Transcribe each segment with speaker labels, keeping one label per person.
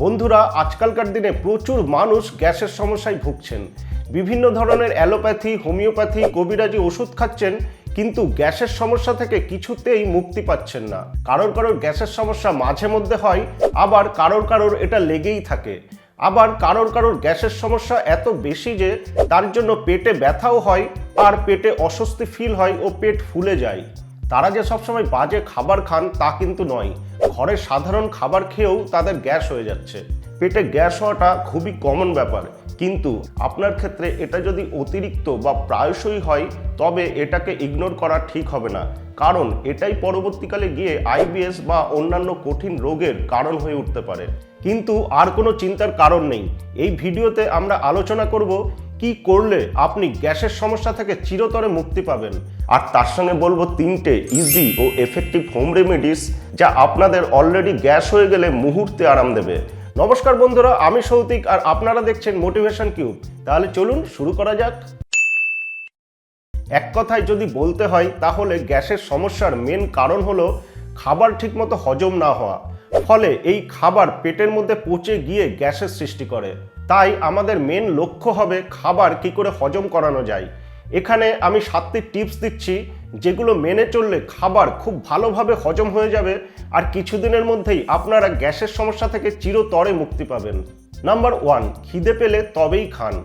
Speaker 1: বন্ধুরা, আজকালকার দিনে প্রচুর মানুষ গ্যাসের সমস্যায় ভুগছেন। বিভিন্ন ধরনের অ্যালোপ্যাথি, হোমিওপ্যাথি, কবিরাজি ওষুধ খাচ্ছেন, কিন্তু গ্যাসের সমস্যা থেকে কিছুতেই মুক্তি পাচ্ছেন না। কারোর গ্যাসের সমস্যা মাঝে মধ্যে হয়, আবার কারোর এটা লেগেই থাকে। আবার কারোর গ্যাসের সমস্যা এত বেশি যে তার জন্য পেটে ব্যথাও হয়, আর পেটে অস্বস্তি ফিল হয় ও পেট ফুলে যায়। তারা যে সবসময় বাজে খাবার খান তা কিন্তু নয়, ঘরের সাধারণ খাবার খেয়েও তাদের গ্যাস হয়ে যাচ্ছে। পেটে গ্যাস হওয়াটা খুবই কমন ব্যাপার, কিন্তু আপনার ক্ষেত্রে এটা যদি অতিরিক্ত বা প্রায়শই হয় তবে এটাকে ইগনোর করা ঠিক হবে না, কারণ এটাই পরবর্তীকালে গিয়ে আইবিএস বা অন্যান্য কঠিন রোগের কারণ হয়ে উঠতে পারে। কিন্তু আর কোনো চিন্তার কারণ নেই। এই ভিডিওতে আমরা আলোচনা করব কি করলে আপনি গ্যাসের সমস্যা থেকে চিরতরে মুক্তি পাবেন, আর তার সঙ্গে বলবো 3টে ইজি ও এফেক্টিভ হোম রেমেডিস যা আপনাদের অলরেডি গ্যাস হয়ে গেলে মুহূর্তে আরাম দেবে। নমস্কার বন্ধুরা, আমি সৌতিক আর আপনারা দেখছেন মোটিভেশন কিউব। তাহলে চলুন শুরু করা যাক। এক কথায় যদি বলতে হয় তাহলে গ্যাসের সমস্যার মেন কারণ হলো খাবার ঠিকমতো হজম না হওয়া। ফলে এই খাবার পেটের মধ্যে পচে গিয়ে গ্যাসের সৃষ্টি করে। তাই আমাদের মেন লক্ষ্য হবে খাবার কি করে হজম করানো যায়। এখানে আমি 7টি টিপস দিচ্ছি, যেগুলো মেনে চললে খাবার খুব ভালোভাবে হজম হয়ে যাবে, আর কিছুদিনের মধ্যেই আপনারা গ্যাসের সমস্যা থেকে চিরতরে মুক্তি পাবেন। নাম্বার 1, খিদে পেলে তবেই খান।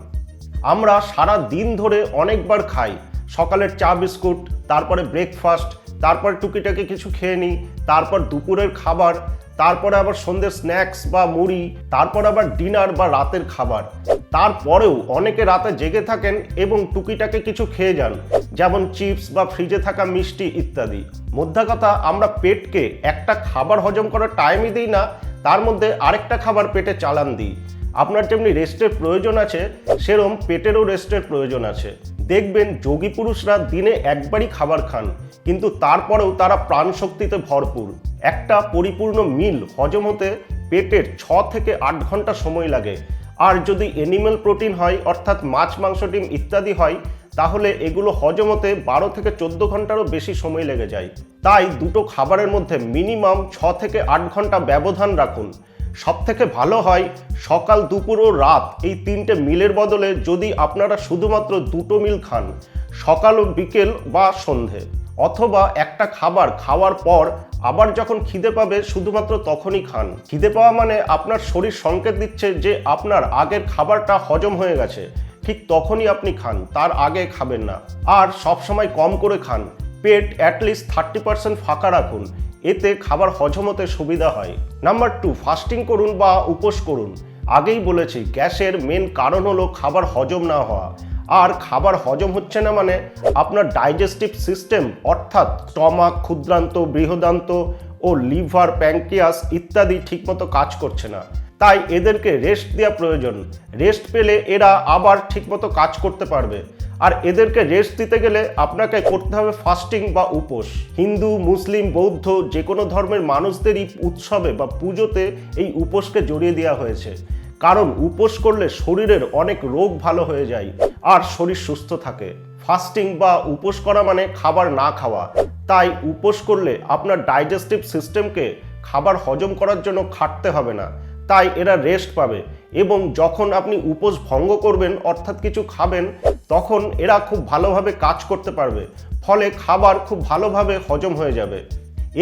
Speaker 1: আমরা সারা দিন ধরে অনেকবার খাই। সকালের চা বিস্কুট, তারপরে ব্রেকফাস্ট, তারপর টুকিটাকি কিছু খেয়ে নিই, তারপর দুপুরের খাবার, তারপরে আবার সন্ধ্যের স্ন্যাক্স বা মুড়ি, তারপর আবার ডিনার বা রাতের খাবার। তারপরেও অনেকে রাতে জেগে থাকেন এবং টুকিটাকি কিছু খেয়ে যান, যেমন চিপস বা ফ্রিজে থাকা মিষ্টি ইত্যাদি। মোদ্দা কথা, আমরা পেটকে একটা খাবার হজম করার টাইমই দিই না, তার মধ্যে আরেকটা খাবার পেটে চালান দিই। আপনার যেমনি রেস্টের প্রয়োজন আছে, সেরকম পেটেরও রেস্টের প্রয়োজন আছে। দেখবেন যোগী পুরুষরা দিনে একবারই খাবার খান, কিন্তু তারপরেও তারা প্রাণ শক্তিতে ভরপুর। একটা পরিপূর্ণ মিল হজম হতে পেটের 6 থেকে 8 ঘন্টা সময় লাগে। আর যদি অ্যানিম্যাল প্রোটিন হয়, অর্থাৎ মাছ, মাংস, ডিম ইত্যাদি হয়, তাহলে এগুলো হজম হতে 12 থেকে 14 ঘন্টারও বেশি সময় লেগে যায়। তাই দুটো খাবারের মধ্যে মিনিমাম 6 থেকে 8 ঘন্টা ব্যবধান রাখুন। সব থেকে ভালো হয় সকাল, দুপুর ও রাত এই 3টে মিলের বদলে যদি আপনারা শুধুমাত্র 2টো মিল খান, সকাল ও বিকেল বা সন্ধে, অথবা একটা খাবার খাওয়ার পর আবার যখন খিদে পাবে শুধুমাত্র তখনই খান। খিদে পাওয়া মানে আপনার শরীর সংকেত দিচ্ছে যে আপনার আগের খাবারটা হজম হয়ে গেছে, ঠিক তখনই আপনি খান, তার আগে খাবেন না। আর সবসময় কম করে খান, পেট অ্যাটলিস্ট 30% ফাঁকা রাখুন, এতে খাবার হজম হতে সুবিধা হয়। নাম্বার 2, ফাস্টিং করুন বা উপোস করুন। আগেই বলেছি, গ্যাসের মেন কারণ হলো খাবার হজম না হওয়া। আর খাবার হজম হচ্ছে না মানে আপনার ডাইজেস্টিভ সিস্টেম, অর্থাৎ স্টমাক, ক্ষুদ্রান্ত, বৃহদান্ত ও লিভার, প্যাঙ্ক্রিয়াস ইত্যাদি ঠিকমতো কাজ করছে না। তাই এদেরকে রেস্ট দেওয়া প্রয়োজন। রেস্ট পেলে এরা আবার ঠিকমতো কাজ করতে পারবে। আর এদেরকে রেস্ট দিতে গেলে আপনাকে করতে হবে ফাস্টিং বা উপোস। হিন্দু, মুসলিম, বৌদ্ধ যে কোনো ধর্মের মানুষদেরই উৎসবে বা পুজোতে এই উপোসকে জড়িয়ে দেওয়া হয়েছে, কারণ উপোস করলে শরীরের অনেক রোগ ভালো হয়ে যায় আর শরীর সুস্থ থাকে। ফাস্টিং বা উপোস করা মানে খাবার না খাওয়া। তাই উপোস করলে আপনার ডাইজেস্টিভ সিস্টেমকে খাবার হজম করার জন্য খাটতে হবে না, তাই এরা রেস্ট পাবে। এবং যখন আপনি উপোস ভঙ্গ করবেন, অর্থাৎ কিছু খাবেন, তখন এরা খুব ভালোভাবে কাজ করতে পারবে, ফলে খাবার খুব ভালোভাবে হজম হয়ে যাবে।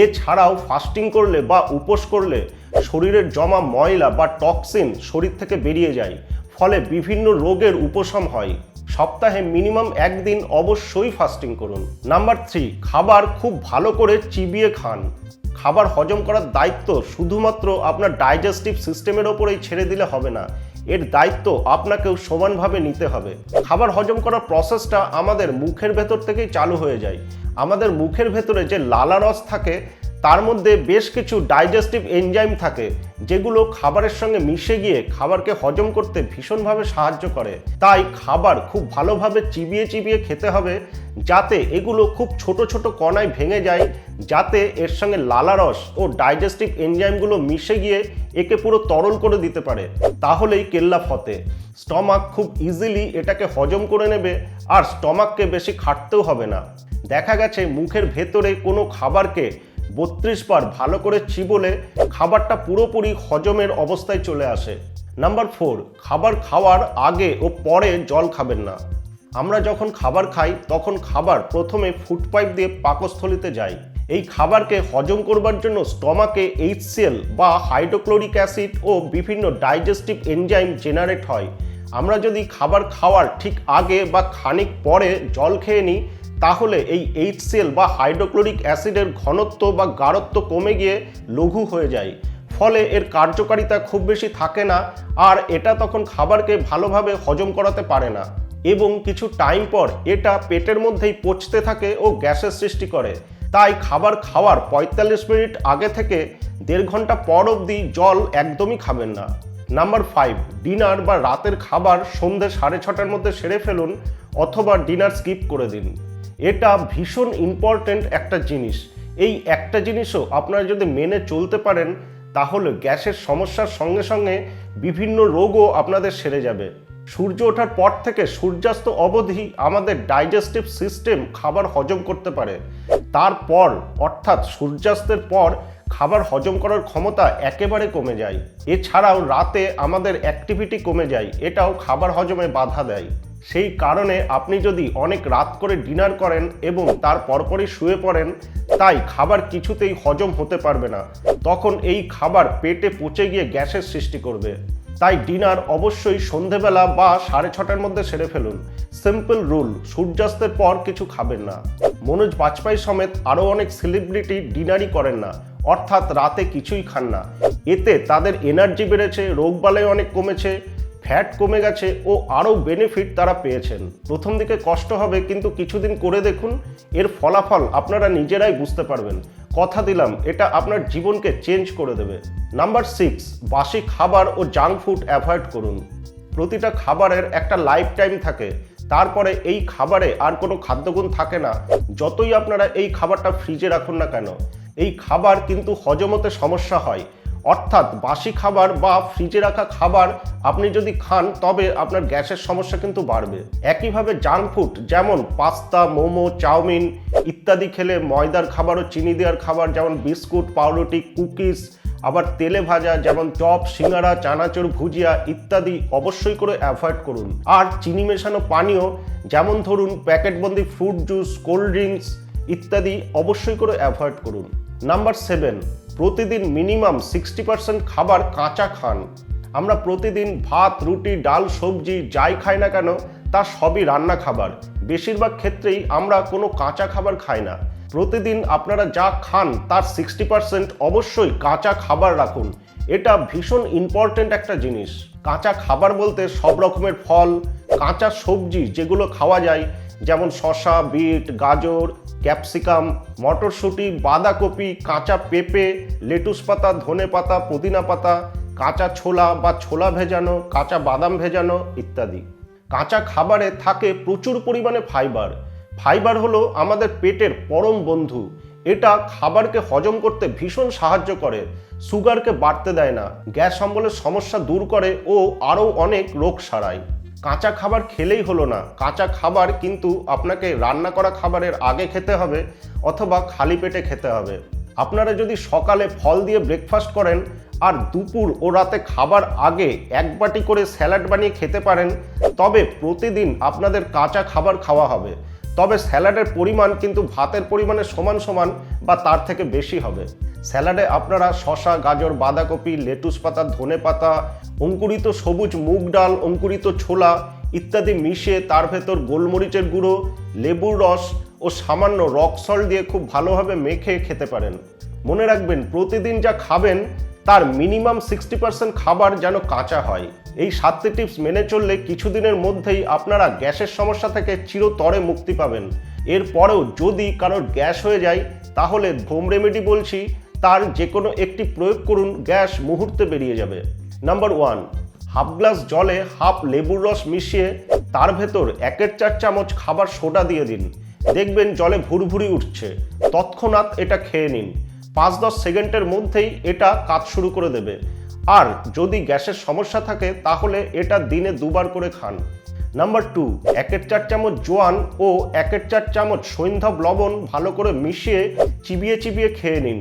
Speaker 1: এছাড়াও ফাস্টিং করলে বা উপোস করলে শরীরের জমা ময়লা বা টক্সিন শরীর থেকে বেরিয়ে যায়, ফলে বিভিন্ন রোগের উপশম হয়। সপ্তাহে মিনিমাম 1 দিন অবশ্যই ফাস্টিং করুন। নাম্বার 3, খাবার খুব ভালো করে চিবিয়ে খান। খাবার হজম করার দায়িত্ব শুধুমাত্র আপনার ডাইজেস্টিভ সিস্টেমের ওপরেই ছেড়ে দিলে হবে না, এর দায়িত্ব আপনাকেও সমানভাবে নিতে হবে। খাবার হজম করার প্রসেসটা আমাদের মুখের ভেতর থেকেই চালু হয়ে যায়। আমাদের মুখের ভেতরে যে লালারস থাকে, তার মধ্যে বেশ কিছু ডাইজেস্টিভ এনজাইম থাকে, যেগুলো খাবারের সঙ্গে মিশে গিয়ে খাবারকে হজম করতে ভীষণভাবে সাহায্য করে। তাই খাবার খুব ভালোভাবে চিবিয়ে চিবিয়ে খেতে হবে, যাতে এগুলো খুব ছোট ছোট কণায় ভেঙে যায়, যাতে এর সঙ্গে লালারস ও ডাইজেস্টিভ এনজাইমগুলো মিশে গিয়ে একে পুরো তরল করে দিতে পারে। তাহলেই কেল্লা ফতে। স্টমাক খুব ইজিলি এটাকে হজম করে নেবে, আর স্টমাককে বেশি খাটতেও হবে না। দেখা গেছে মুখের ভেতরে কোনো খাবারকে 32 বার ভালো করে চিবোলে খাবারটা পুরোপুরি হজমের অবস্থায় চলে আসে। নাম্বার 4, খাবার খাওয়ার আগে ও পরে জল খাবেন না। আমরা যখন খাবার খাই তখন খাবার প্রথমে ফুড পাইপ দিয়ে পাকস্থলিতে যায়। এই খাবারকে হজম করবার জন্য স্টমাকে HCl বা হাইড্রোক্লোরিক অ্যাসিড ও বিভিন্ন ডাইজেস্টিভ এনজাইম জেনারেট হয়। আমরা যদি খাবার খাওয়ার ঠিক আগে বা খানিক পরে জল খেয়ে নিই তাহলে এই HCl বা হাইড্রোক্লোরিক অ্যাসিডের ঘনত্ব বা গাঢ়ত্ব কমে গিয়ে লঘু হয়ে যায়, ফলে এর কার্যকারিতা খুব বেশি থাকে না আর এটা তখন খাবারকে ভালোভাবে হজম করাতে পারে না এবং কিছু টাইম পর এটা পেটের মধ্যেই পচতে থাকে ও গ্যাসের সৃষ্টি করে। তাই খাবার খাওয়ার 45 মিনিট আগে থেকে 1.5 ঘন্টা পর অবধি জল একদমই খাবেন না। নাম্বার 5, ডিনার বা রাতের খাবার সন্ধ্যে 6:30টার মধ্যে সেরে ফেলুন অথবা ডিনার স্কিপ করে দিন। এটা ভীষণ ইম্পর্ট্যান্ট একটা জিনিস। এই একটা জিনিসও আপনারা যদি মেনে চলতে পারেন তাহলে গ্যাসের সমস্যার সঙ্গে সঙ্গে বিভিন্ন রোগও আপনাদের সেরে যাবে। সূর্য ওঠার পর থেকে সূর্যাস্ত অবধি আমাদের ডাইজেস্টিভ সিস্টেম খাবার হজম করতে পারে। তারপর অর্থাৎ সূর্যাস্তের পর খাবার হজম করার ক্ষমতা একেবারে কমে যায়। এছাড়াও রাতে আমাদের অ্যাক্টিভিটি কমে যায়, এটাও খাবার হজমে বাধা দেয়। সেই কারণে আপনি যদি অনেক রাত করে ডিনার করেন এবং তার পরপরই শুয়ে পড়েন, তাই খাবার কিছুতেই হজম হতে পারবে না। তখন এই খাবার পেটে পচে গিয়ে গ্যাসের সৃষ্টি করবে। তাই ডিনার অবশ্যই সন্ধেবেলা বা 6:30টার মধ্যে সেরে ফেলুন। সিম্পল রুল, সূর্যাস্তের পর কিছু খাবেন না। মনোজ বাজপেয়ী সমেত আরও অনেক সেলিব্রিটি ডিনারই করেন না, অর্থাৎ রাতে কিছুই খান না। এতে তাদের এনার্জি বেড়েছে, রোগবালাই অনেক কমেছে, ফ্যাট কমে গেছে ও আরও বেনিফিট তারা পেয়েছেন। প্রথম দিকে কষ্ট হবে, কিন্তু কিছুদিন করে দেখুন, এর ফলাফল আপনারা নিজেরাই বুঝতে পারবেন। কথা দিলাম এটা আপনার জীবনকে চেঞ্জ করে দেবে। নাম্বার 6, বাসি খাবার ও জাঙ্ক ফুড অ্যাভয়েড করুন। প্রতিটা খাবারের একটা লাইফ টাইম থাকে, তারপরে এই খাবারে আর কোনো খাদ্যগুণ থাকে না। যতই আপনারা এই খাবারটা ফ্রিজে রাখুন না কেন, এই খাবার কিন্তু হজম হতে সমস্যা হয়। অর্থাৎ বাসি খাবার বা ফ্রিজে রাখা খাবার আপনি যদি খান তবে আপনার গ্যাসের সমস্যা কিন্তু বাড়বে। একইভাবে জাঙ্ক ফুড যেমন পাস্তা, মোমো, চাউমিন ইত্যাদি খেলে, ময়দার খাবার ও চিনি দেওয়ার খাবার যেমন বিস্কুট, পাউরুটি, কুকিজ, আবার তেলে ভাজা যেমন চপ, সিঙ্গারা, চানাচুর, ভুজিয়া ইত্যাদি অবশ্যই করে অ্যাভয়েড করুন। আর চিনি মেশানো পানীয় যেমন ধরুন প্যাকেটবন্দি ফ্রুট জুস, কোল্ড ড্রিঙ্কস ইত্যাদি অবশ্যই করে অ্যাভয়েড করুন। নাম্বার 7, প্রতিদিন মিনিমাম 60% খাবার কাঁচা খান। আমরা প্রতিদিন ভাত, রুটি, ডাল, সবজি যাই খাই না কেন তা সবই রান্না খাবার। বেশিরভাগ ক্ষেত্রেই আমরা কোনো কাঁচা খাবার খাই না। প্রতিদিন আপনারা যা খান তার 60% অবশ্যই কাঁচা খাবার রাখুন। এটা ভীষণ ইম্পর্ট্যান্ট একটা জিনিস। কাঁচা খাবার বলতে সব রকমের ফল, কাঁচা সবজি যেগুলো খাওয়া যায় যেমন শসা, বিট, গাজর, ক্যাপসিকাম, মটরশুঁটি, বাঁধাকপি, কাঁচা পেঁপে, লেটুস পাতা, ধনে পাতা, পুদিনা পাতা, কাঁচা ছোলা বা ছোলা ভেজানো, কাঁচা বাদাম ভেজানো ইত্যাদি। কাঁচা খাবারে থাকে প্রচুর পরিমাণে ফাইবার। ফাইবার হলো আমাদের পেটের পরম বন্ধু। এটা খাবারকে হজম করতে ভীষণ সাহায্য করে, সুগারকে বাড়তে দেয় না, গ্যাস অম্বলের সমস্যা দূর করে ও আরও অনেক রোগ সারায়। কাঁচা খাবার খেলেই হলো না, কাঁচা খাবার কিন্তু আপনাকে রান্না করা খাবারের আগে খেতে হবে অথবা খালি পেটে খেতে হবে। আপনারা যদি সকালে ফল দিয়ে ব্রেকফাস্ট করেন আর দুপুর ও রাতে খাবার আগে 1 বাটি করে স্যালাড বানিয়ে খেতে পারেন, তবে প্রতিদিন আপনাদের কাঁচা খাবার খাওয়া হবে। তবে স্যালাডের পরিমাণ কিন্তু ভাতের পরিমাণের সমান সমান বা তার থেকে বেশি হবে। স্যালাডে আপনারা শসা, গাজর, বাঁধাকপি, লেটুস পাতা, ধনে পাতা, অঙ্কুরিত সবুজ মুগ ডাল, অঙ্কুরিত ছোলা ইত্যাদি মিশিয়ে তার ভেতর গোলমরিচের গুঁড়ো, লেবুর রস ও সামান্য রক সল্ট দিয়ে খুব ভালোভাবে মেখে খেতে পারেন। মনে রাখবেন, প্রতিদিন যা খাবেন তার মিনিমাম 60% খাবার যেন কাঁচা হয়। এই 7টি টিপস মেনে চললে কিছুদিনের মধ্যেই আপনারা গ্যাসের সমস্যা থেকে চিরতরে মুক্তি পাবেন। এরপরেও যদি কারোর গ্যাস হয়ে যায় তাহলে হোম রেমেডি বলছি, তার যে কোনো একটি প্রয়োগ করুন, গ্যাস মুহূর্তে বেরিয়ে যাবে। নাম্বার 1, হাফ গ্লাস জলে হাফ লেবুর রস মিশিয়ে তার ভেতর 1/4 চামচ খাবার সোডা দিয়ে দিন। দেখবেন জলে ভুরভুরি উঠছে, তৎক্ষণাৎ এটা খেয়ে নিন। 5-10 সেকেন্ডের মধ্যেই এটা কাজ শুরু করে দেবে। আর যদি গ্যাসের সমস্যা থাকে তাহলে এটা দিনে 2 বার করে খান। নাম্বার 2, 1/4 চামচ জোয়ান ও 1/4 চামচ সৈন্ধব লবণ ভালো করে মিশিয়ে চিবিয়ে চিবিয়ে খেয়ে নিন।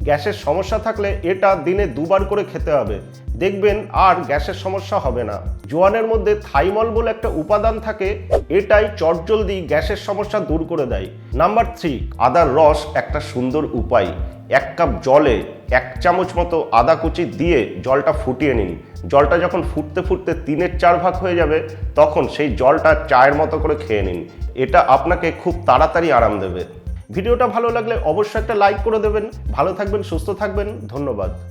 Speaker 1: গ্যাসের সমস্যা থাকলে এটা দিনে 2 বার করে খেতে হবে, দেখবেন আর গ্যাসের সমস্যা হবে না। জোয়ানের মধ্যে থাইমল বলে একটা উপাদান থাকে, এটাই চটজলদি গ্যাসের সমস্যা দূর করে দেয়। নাম্বার 3, আদার রস একটা সুন্দর উপায়। 1 কাপ জলে 1 চামচ মতো আদা কুচি দিয়ে জলটা ফুটিয়ে নিন। জলটা যখন ফুটতে ফুটতে 3/4 ভাগ হয়ে যাবে, তখন সেই জলটা চায়ের মতো করে খেয়ে নিন। এটা আপনাকে খুব তাড়াতাড়ি আরাম দেবে। ভিডিওটা ভালো লাগলে অবশ্যই একটা লাইক করে দেবেন। ভালো থাকবেন, সুস্থ থাকবেন, ধন্যবাদ।